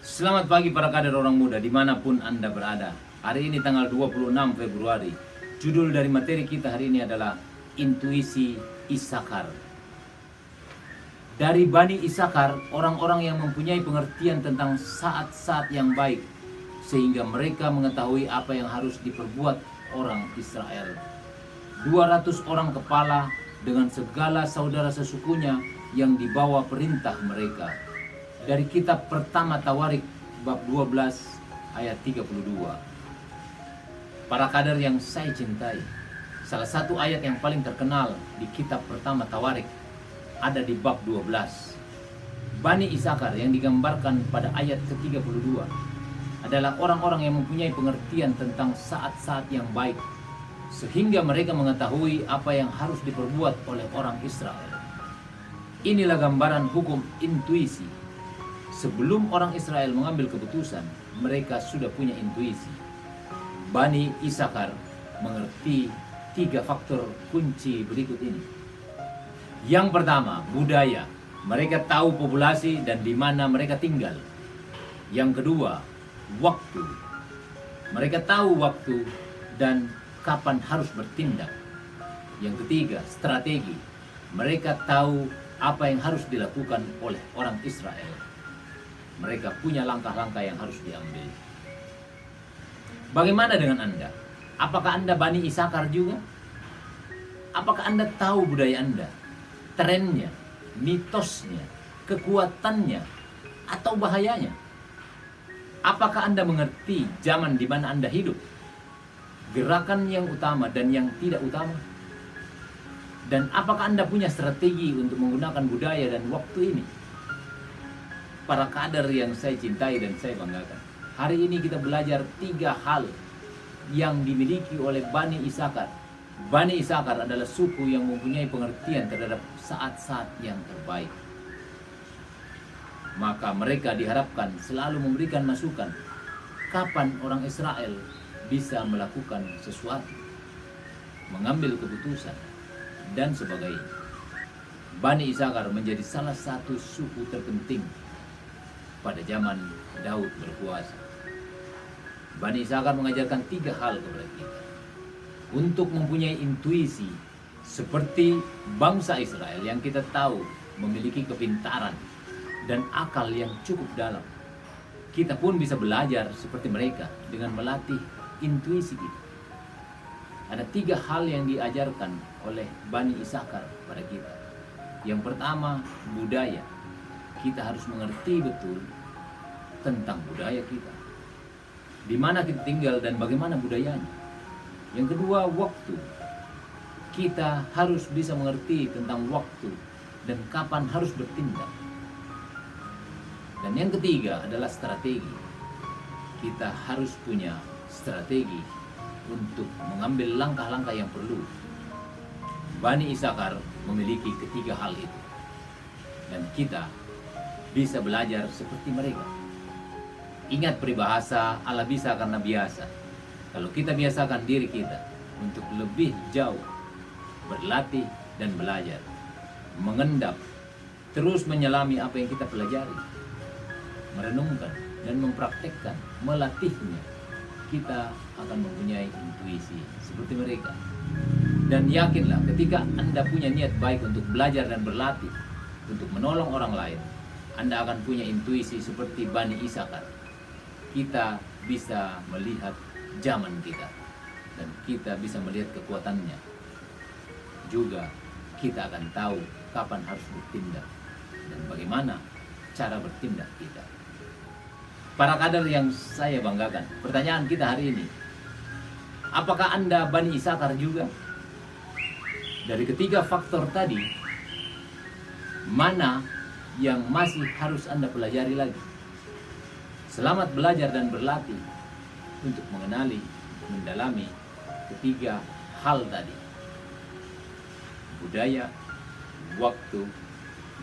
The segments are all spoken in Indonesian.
Selamat pagi para kader orang muda dimanapun Anda berada. Hari ini tanggal 26 Februari. Judul dari materi kita hari ini adalah Intuisi Isakar. Dari Bani Isakar, orang-orang yang mempunyai pengertian tentang saat-saat yang baik, sehingga mereka mengetahui apa yang harus diperbuat orang Israel. 200 orang kepala dengan segala saudara sesukunya yang dibawa perintah mereka. Dari kitab pertama Tawarik bab 12 ayat 32. Para kader yang saya cintai, salah satu ayat yang paling terkenal di kitab pertama Tawarik ada di bab 12. Bani Isakar yang digambarkan pada ayat ke-32 adalah orang-orang yang mempunyai pengertian tentang saat-saat yang baik, sehingga mereka mengetahui apa yang harus diperbuat oleh orang Israel. Inilah gambaran hukum intuisi. Sebelum orang Israel mengambil keputusan, mereka sudah punya intuisi. Bani Isakar mengerti 3 faktor kunci berikut ini. Yang pertama, budaya. Mereka tahu populasi dan di mana mereka tinggal. Yang kedua, waktu. Mereka tahu waktu dan kapan harus bertindak. Yang ketiga, strategi. Mereka tahu apa yang harus dilakukan oleh orang Israel. Mereka punya langkah-langkah yang harus diambil. Bagaimana dengan Anda? Apakah Anda Bani Isakar juga? Apakah Anda tahu budaya Anda? Trennya, mitosnya, kekuatannya, atau bahayanya? Apakah Anda mengerti zaman di mana Anda hidup? Gerakan yang utama dan yang tidak utama? Dan apakah Anda punya strategi untuk menggunakan budaya dan waktu ini? Para kader yang saya cintai dan saya banggakan, hari ini kita belajar 3 hal yang dimiliki oleh Bani Isakar. Bani Isakar adalah suku yang mempunyai pengertian terhadap saat-saat yang terbaik. Maka mereka diharapkan selalu memberikan masukan kapan orang Israel bisa melakukan sesuatu, mengambil keputusan, dan sebagainya. Bani Isakar menjadi salah satu suku terpenting pada zaman Daud berkuasa. Bani Isakar mengajarkan 3 hal kepada kita untuk mempunyai intuisi seperti bangsa Israel yang kita tahu memiliki kepintaran dan akal yang cukup dalam. Kita pun bisa belajar seperti mereka dengan melatih intuisi kita. Ada 3 hal yang diajarkan oleh Bani Isakar pada kita. Yang pertama, budaya. Kita harus mengerti betul tentang budaya kita, di mana kita tinggal dan bagaimana budayanya. Yang kedua, waktu. Kita harus bisa mengerti tentang waktu dan kapan harus bertindak. Dan yang ketiga adalah strategi. Kita harus punya strategi untuk mengambil langkah-langkah yang perlu. Bani Isakar memiliki ketiga hal itu, dan kita bisa belajar seperti mereka. Ingat peribahasa, Allah bisa karena biasa. Kalau kita biasakan diri kita untuk lebih jauh berlatih dan belajar, mengendap, terus menyelami apa yang kita pelajari, merenungkan dan mempraktekkan, melatihnya, kita akan mempunyai intuisi seperti mereka. Dan yakinlah, ketika Anda punya niat baik untuk belajar dan berlatih untuk menolong orang lain, Anda akan punya intuisi seperti Bani Isakar. Kita bisa melihat zaman kita dan kita bisa melihat kekuatannya. Juga kita akan tahu kapan harus bertindak dan bagaimana cara bertindak kita. Para kader yang saya banggakan, pertanyaan kita hari ini, apakah Anda Bani Isakar juga? Dari ketiga faktor tadi, mana yang masih harus Anda pelajari lagi? Selamat belajar dan berlatih untuk mengenali, mendalami ketiga hal tadi: budaya, waktu,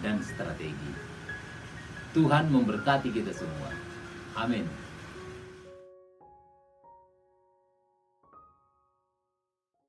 dan strategi. Tuhan memberkati kita semua. Amin.